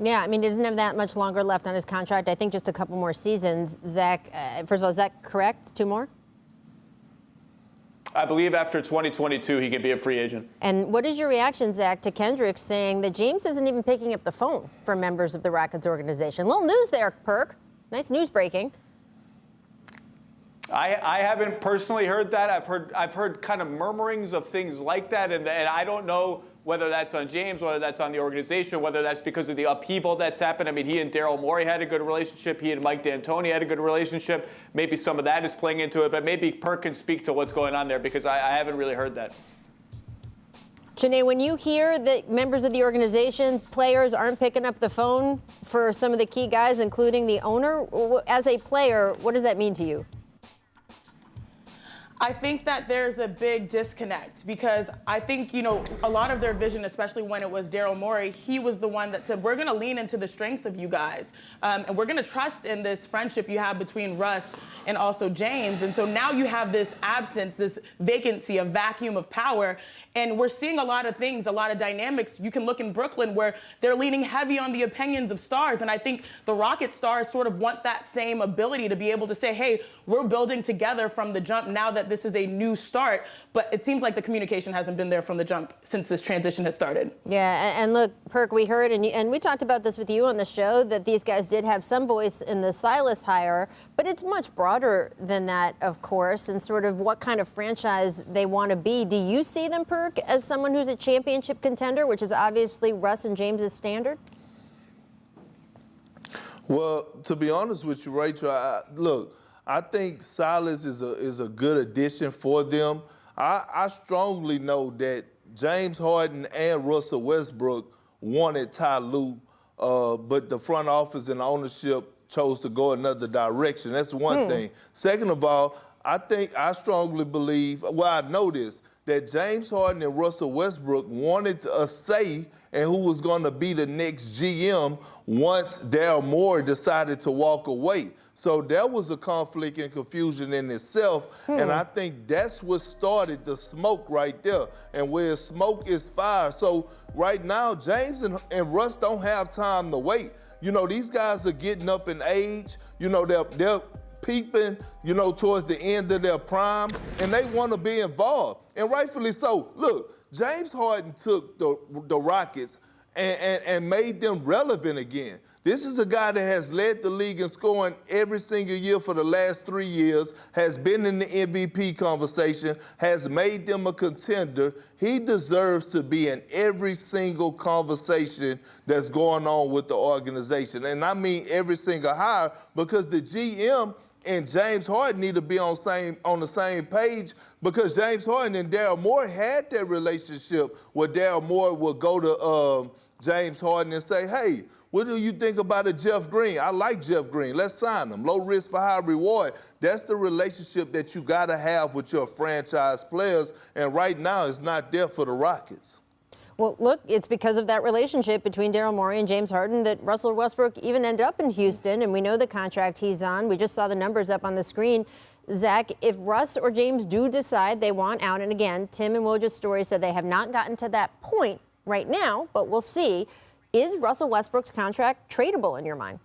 Yeah, I mean, he doesn't have that much longer left on his contract. I think just a couple more seasons. Zach, first of all, is that correct? 2 more? I believe after 2022, he can be a free agent. And what is your reaction, Zach, to Kendrick saying that James isn't even picking up the phone for members of the Rockets organization? Little news there, Perk. Nice news breaking. I haven't personally heard that. I've heard kind of murmurings of things like that, and I don't know whether that's on James, whether that's on the organization, whether that's because of the upheaval that's happened. I mean, he and Daryl Morey had a good relationship. He and Mike D'Antoni had a good relationship. Maybe some of that is playing into it, but maybe Perk can speak to what's going on there because I haven't really heard that. Chiney, when you hear that members of the organization, players aren't picking up the phone for some of the key guys, including the owner, as a player, what does that mean to you? I think that there's a big disconnect because I think, you know, a lot of their vision, especially when it was Daryl Morey, he was the one that said, we're going to lean into the strengths of you guys. And we're going to trust in this friendship you have between Russ and also James. And so now you have this absence, this vacancy, a vacuum of power. And we're seeing a lot of things, a lot of dynamics. You can look in Brooklyn where they're leaning heavy on the opinions of stars. And I think the Rocket stars sort of want that same ability to be able to say, hey, we're building together from the jump now that this is a new start. But it seems like the communication hasn't been there from the jump since this transition has started. Yeah, and look, Perk, we heard, and we talked about this with you on the show, that these guys did have some voice in the Silas hire, but it's much broader than that, of course, and sort of what kind of franchise they want to be. Do you see them, Perk, as someone who's a championship contender, which is obviously Russ and James's standard? Well, to be honest with you, Rachel, look, I think Silas is a good addition for them. I strongly know that James Harden and Russell Westbrook wanted Ty Lue, but the front office and ownership chose to go another direction. That's one thing. Second of all, I strongly believe, well, I know this, that James Harden and Russell Westbrook wanted a say in who was going to be the next GM once Daryl Morey decided to walk away. So there was a conflict and confusion in itself, and I think that's what started the smoke right there. And where smoke is fire. So right now, James and Russ don't have time to wait. You know, these guys are getting up in age. You know, they're peeping, you know, towards the end of their prime, and they want to be involved, and rightfully so. Look, James Harden took the Rockets and made them relevant again. This is a guy that has led the league in scoring every single year for the last 3 years, has been in the MVP conversation, has made them a contender. He deserves to be in every single conversation that's going on with the organization. And I mean every single hire, because the GM and James Harden need to be on the same page, because James Harden and Daryl Morey had that relationship where Daryl Morey would go to James Harden and say, hey, what do you think about a Jeff Green? I like Jeff Green. Let's sign him. Low risk for high reward. That's the relationship that you got to have with your franchise players, and right now it's not there for the Rockets. Well, look, it's because of that relationship between Daryl Morey and James Harden that Russell Westbrook even ended up in Houston, and we know the contract he's on. We just saw the numbers up on the screen. Zach, if Russ or James do decide they want out, and again, Tim and Woj's story said they have not gotten to that point right now, but we'll see. Is Russell Westbrook's contract tradable in your mind?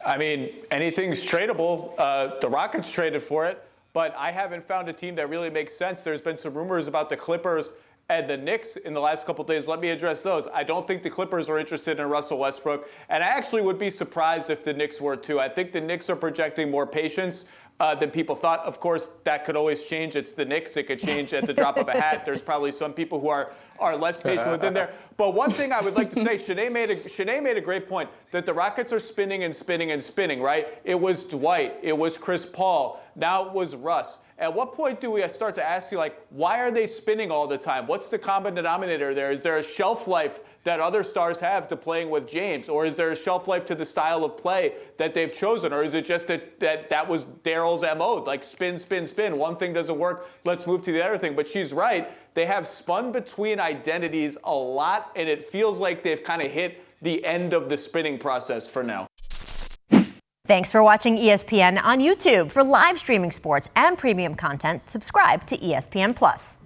I mean, anything's tradable. The Rockets traded for it, but I haven't found a team that really makes sense. There's been some rumors about the Clippers and the Knicks in the last couple of days. Let me address those. I don't think the Clippers are interested in Russell Westbrook, and I actually would be surprised if the Knicks were too. I think the Knicks are projecting more patience than people thought. Of course, that could always change. It's the Knicks. It could change at the drop of a hat. There's probably some people who are less patient within there. But one thing I would like to say, Shanae made a great point, that the Rockets are spinning and spinning and spinning, right? It was Dwight. It was Chris Paul. Now it was Russ. At what point do we start to ask you, like, why are they spinning all the time? What's the common denominator there? Is there a shelf life that other stars have to playing with James? Or is there a shelf life to the style of play that they've chosen? Or is it just that was Daryl's MO, like spin, spin, spin. One thing doesn't work, let's move to the other thing. But she's right. They have spun between identities a lot, and it feels like they've kind of hit the end of the spinning process for now. Thanks for watching ESPN on YouTube. For live streaming sports and premium content, subscribe to ESPN+.